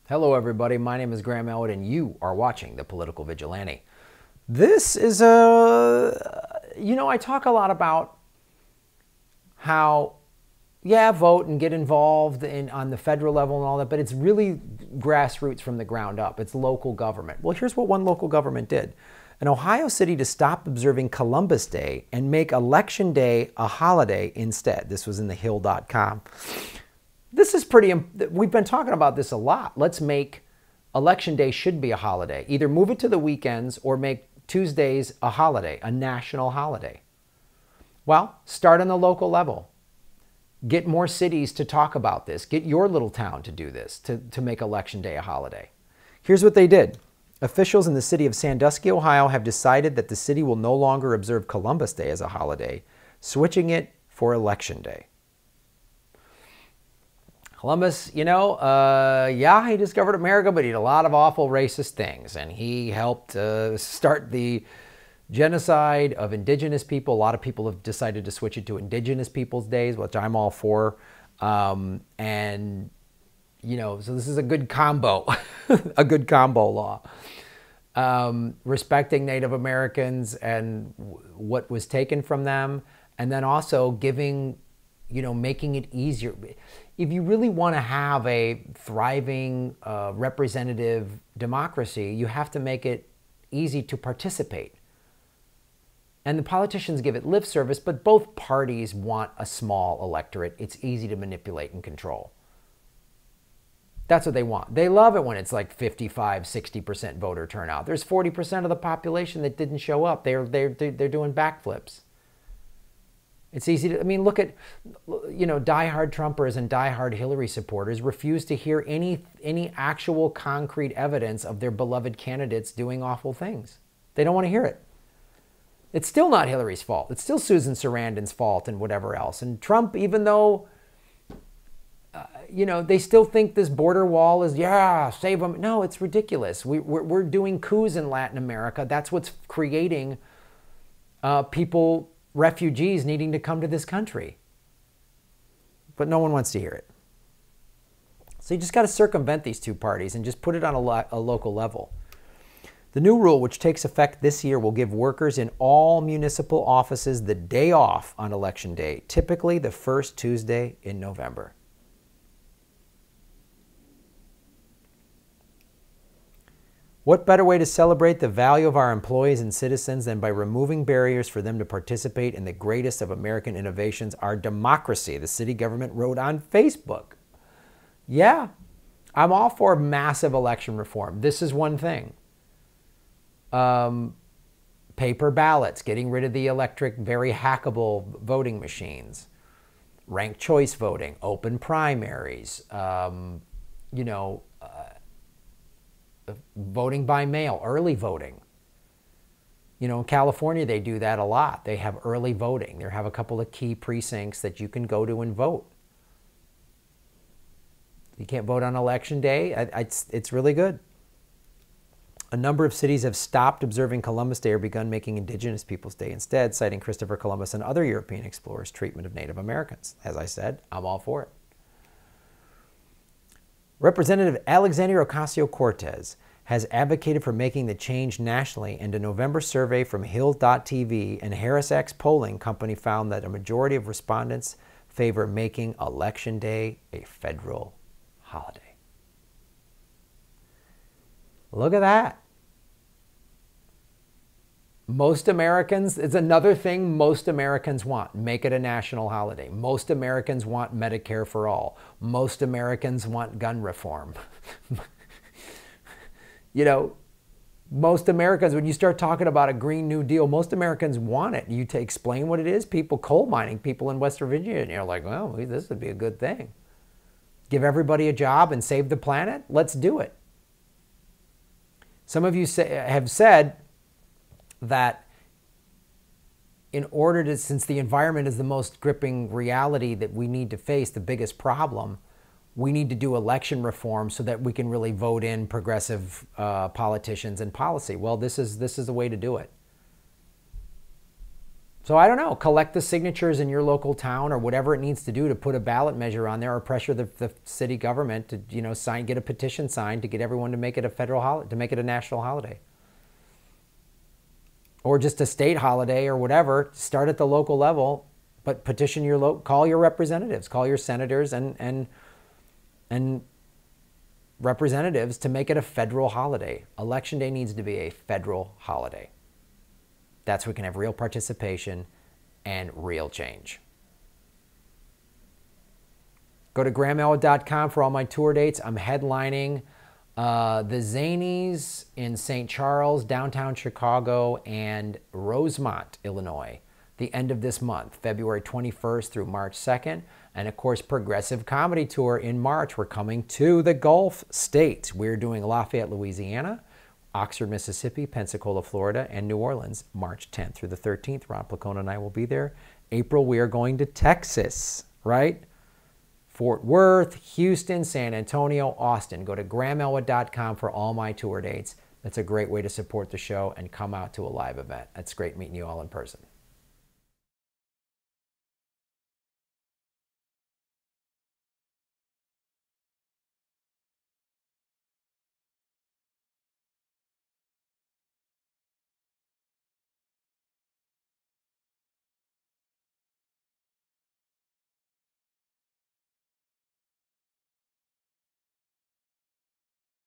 Hello everybody, my name is Graham Elwood and you are watching The Political Vigilante. This is I talk a lot about how, vote and get involved on the federal level and all that, but it's really grassroots from the ground up. It's local government. Well, here's what one local government did. In Ohio City to stop observing Columbus Day and make Election Day a holiday instead. This was in thehill.com. This is we've been talking about this a lot. Let's make Election Day should be a holiday. Either move it to the weekends or make Tuesdays a holiday, a national holiday. Well, start on the local level. Get more cities to talk about this. Get your little town to do this, to make Election Day a holiday. Here's what they did. Officials in the city of Sandusky, Ohio have decided that the city will no longer observe Columbus Day as a holiday, switching it for Election Day. Columbus, he discovered America, but he did a lot of awful racist things. And he helped start the genocide of indigenous people. A lot of people have decided to switch it to Indigenous Peoples Days, which I'm all for. So this is a good combo, a good combo law. Respecting Native Americans and what was taken from them, and then also giving, making it easier. If you really want to have a thriving representative democracy, you have to make it easy to participate. And the politicians give it lip service, but both parties want a small electorate. It's easy to manipulate and control. That's what they want. They love it when it's like 55, 60% voter turnout. There's 40% of the population that didn't show up. They're doing backflips. It's easy to, look at, diehard Trumpers and diehard Hillary supporters refuse to hear any actual concrete evidence of their beloved candidates doing awful things. They don't want to hear it. It's still not Hillary's fault. It's still Susan Sarandon's fault and whatever else. And Trump, even though, they still think this border wall is, save them. No, it's ridiculous. We're doing coups in Latin America. That's what's creating refugees needing to come to this country. But no one wants to hear it. So you just got to circumvent these two parties and just put it on a local level. The new rule, which takes effect this year, will give workers in all municipal offices the day off on Election Day, typically the first Tuesday in November. What better way to celebrate the value of our employees and citizens than by removing barriers for them to participate in the greatest of American innovations, our democracy, the city government wrote on Facebook. Yeah, I'm all for massive election reform. This is one thing. Paper ballots, getting rid of the electric, very hackable voting machines, ranked choice voting, open primaries, voting by mail, early voting. In California, they do that a lot. They have early voting. They have a couple of key precincts that you can go to and vote. You can't vote on Election Day. It's really good. A number of cities have stopped observing Columbus Day or begun making Indigenous Peoples Day instead, citing Christopher Columbus and other European explorers' treatment of Native Americans. As I said, I'm all for it. Representative Alexandria Ocasio-Cortez has advocated for making the change nationally, and a November survey from Hill.tv and HarrisX polling company found that a majority of respondents favor making Election Day a federal holiday. Look at that. Most Americans, it's another thing most Americans want. Make it a national holiday. Most Americans want Medicare for all. Most Americans want gun reform. Most Americans, when you start talking about a Green New Deal, most Americans want it. You explain what it is. Coal mining people in West Virginia, and you're like, well, this would be a good thing. Give everybody a job and save the planet? Let's do it. Some of you have said that in order to, since the environment is the most gripping reality that we need to face, the biggest problem, we need to do election reform so that we can really vote in progressive politicians and policy. Well, this is the way to do it. So I don't know, collect the signatures in your local town or whatever it needs to do to put a ballot measure on there, or pressure the city government to, you know, get a petition signed to get everyone to make it a federal holiday, to make it a national holiday. Or just a state holiday or whatever. Start at the local level, but petition your call your representatives, call your senators and representatives to make it a federal holiday. Election Day needs to be a federal holiday. That's where we can have real participation and real change. Go to GrahamElwood.com for all my tour dates. I'm headlining the Zanies in St. Charles, downtown Chicago, and Rosemont, Illinois, the end of this month, February 21st through March 2nd. And of course, Progressive Comedy Tour in March. We're coming to the Gulf States. We're doing Lafayette, Louisiana, Oxford, Mississippi, Pensacola, Florida, and New Orleans, March 10th through the 13th. Ron Placona and I will be there. April, we are going to Texas, right? Fort Worth, Houston, San Antonio, Austin. Go to GrahamElwood.com for all my tour dates. That's a great way to support the show and come out to a live event. It's great meeting you all in person.